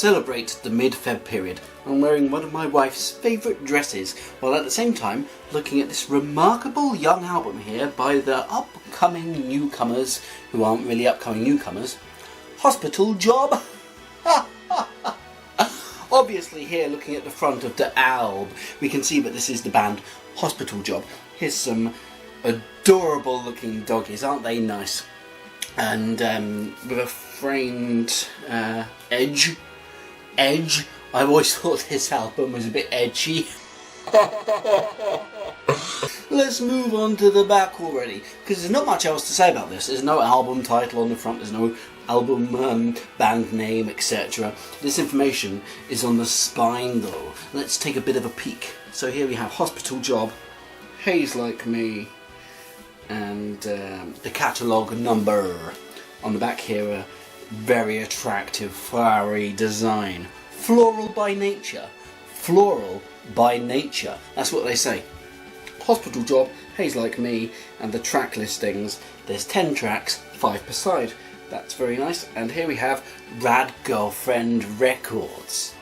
celebrate the mid-Feb period, I'm wearing one of my wife's favourite dresses, while at the same time looking at this remarkable young album here by the upcoming newcomers, who aren't really upcoming newcomers, Hospital Job. Obviously here, looking at the front of the album, we can see that this is the band Hospital Job. Here's some adorable looking doggies, aren't they nice? And with a framed edge. I've always thought this album was a bit edgy. Let's move on to the back already, because there's not much else to say about this. There's no album title on the front, there's no album band name, etc. This information is on the spine though. Let's take a bit of a peek. So here we have Hospital Job, Haze Like Me, and the catalogue number. On the back here, a very attractive flowery design. Floral by nature. Floral by nature. That's what they say. Hospital Job, Haze Like Me, and the track listings. There's 10 tracks, 5 per side. That's very nice. And here we have Rad Girlfriend Records.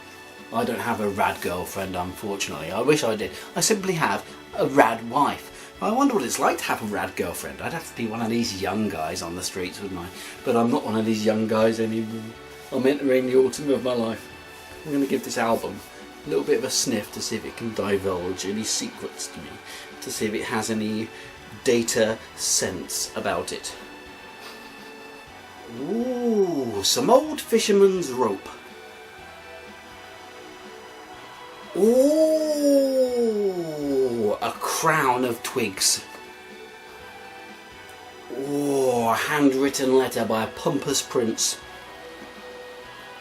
I don't have a rad girlfriend, unfortunately. I wish I did. I simply have a rad wife. I wonder what it's like to have a rad girlfriend. I'd have to be one of these young guys on the streets, wouldn't I? But I'm not one of these young guys anymore. I'm entering the autumn of my life. I'm going to give this album a little bit of a sniff to see if it can divulge any secrets to me, to see if it has any data sense about it. Ooh, some old fisherman's rope. Ooh, a crown of twigs. Ooh, a handwritten letter by a pompous prince.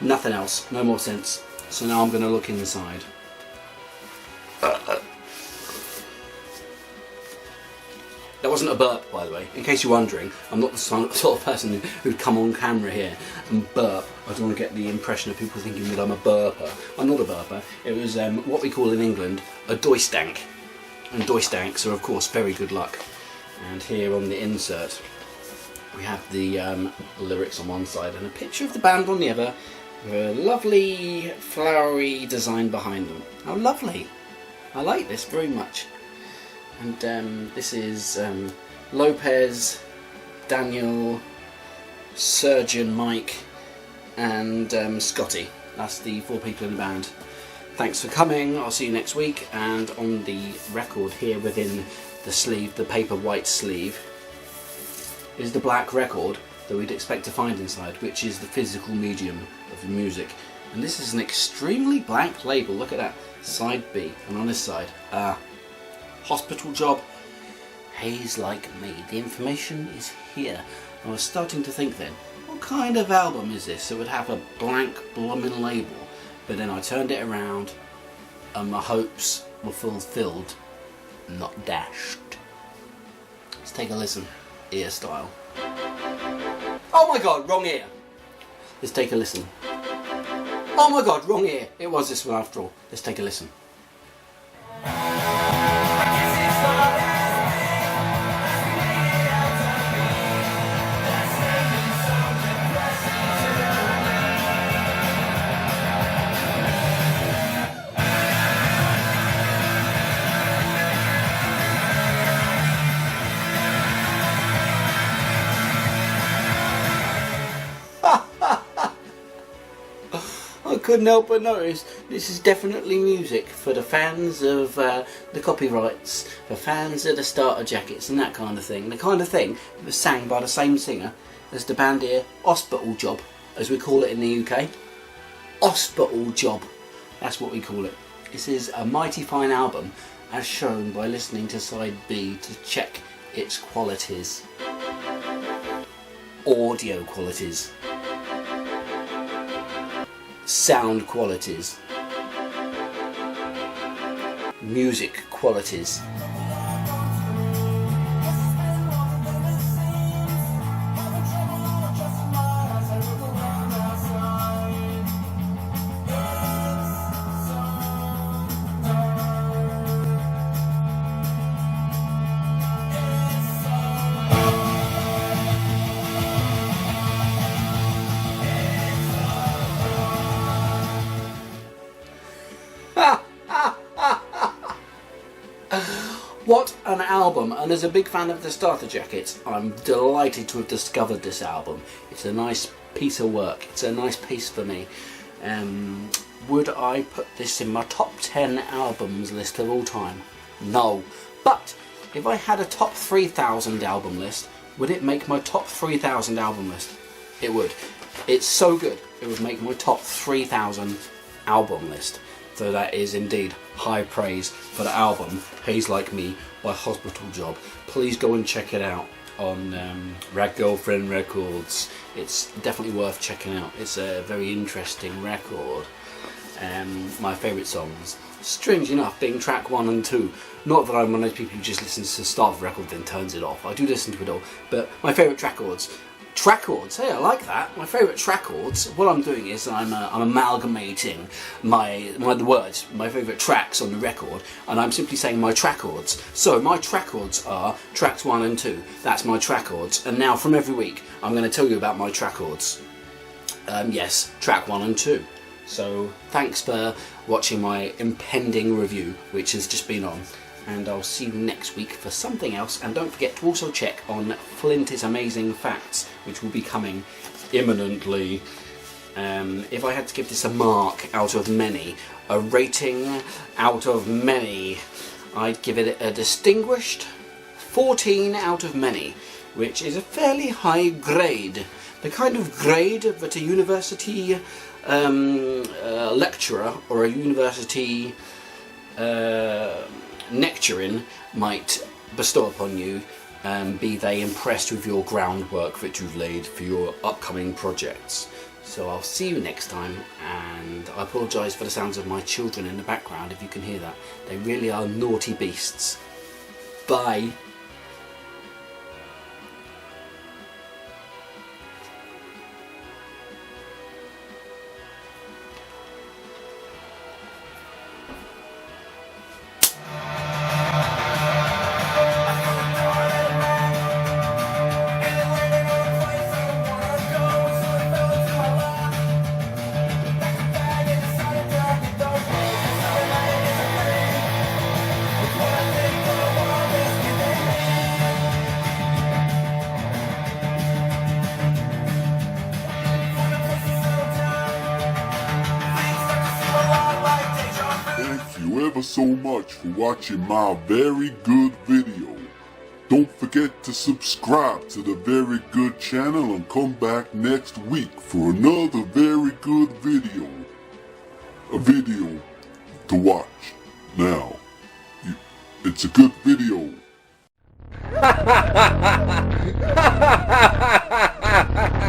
Nothing else, no more sense. So now I'm going to look inside. That wasn't a burp, by the way. In case you're wondering, I'm not the sort of person who'd come on camera here and burp. I don't want to get the impression of people thinking that I'm a burper. I'm not a burper. It was what we call in England a doistank. And doistanks are, of course, very good luck. And here on the insert, we have the lyrics on one side and a picture of the band on the other, with a lovely flowery design behind them. How lovely! I like this very much. And this is Lopez, Daniel, Surgeon Mike, and Scotty. That's the 4 people in the band. Thanks for coming. I'll see you next week. And on the record here within the sleeve, the paper white sleeve, is the black record that we'd expect to find inside, which is the physical medium of the music. And this is an extremely blank label. Look at that. Side B. And on this side, Hospital Job, Haze Like Me. The information is here. I was starting to think then, what kind of album is this that would have a blank blooming label? But then I turned it around and my hopes were fulfilled, not dashed. Let's take a listen, ear style. Oh my god, wrong ear. Let's take a listen. Oh my god, wrong ear. It was this one after all. Let's take a listen. I couldn't help but notice this is definitely music for the fans of the copyrights, for fans of the starter jackets and that kind of thing. The kind of thing that was sang by the same singer as the band here, Hospital Job, as we call it in the UK. Hospital Job, that's what we call it. This is a mighty fine album, as shown by listening to side B to check its qualities. Audio qualities. Sound qualities, music qualities. What an album! And as a big fan of the Starter Jackets, I'm delighted to have discovered this album. It's a nice piece of work. It's a nice piece for me. Would I put this in my top 10 albums list of all time? No. But if I had a top 3,000 album list, would it make my top 3,000 album list? It would. It's so good, it would make my top 3,000 album list. So that is indeed high praise for the album Haze Like Me by Hospital Job. Please go and check it out on Rag Girlfriend Records. It's definitely worth checking out. It's a very interesting record. My favourite songs, strange enough, being track 1 and 2. Not that I'm one of those people who just listens to the start of the record then turns it off. I do listen to it all, but my favourite track chords. Hey, I like that. My favourite track chords. What I'm doing is I'm amalgamating the words, my favourite tracks on the record, and I'm simply saying my track chords. So my track chords are tracks 1 and 2. That's my track chords. And now from every week, I'm going to tell you about my track chords. Yes, track 1 and 2. So thanks for watching my impending review, which has just been on. And I'll see you next week for something else. And don't forget to also check on Flint's Amazing Facts, which will be coming imminently. If I had to give this a mark out of many, a rating out of many, I'd give it a distinguished 14 out of many, which is a fairly high grade. The kind of grade that a university lecturer or a university nectarin might bestow upon you, be they impressed with your groundwork that you've laid for your upcoming projects. So I'll see you next time, and I apologise for the sounds of my children in the background if you can hear that. They really are naughty beasts. Bye. Thank you ever so much for watching my very good video. Don't forget to subscribe to the Very Good channel and come back next week for another very good video. A video to watch. Now, it's a good video.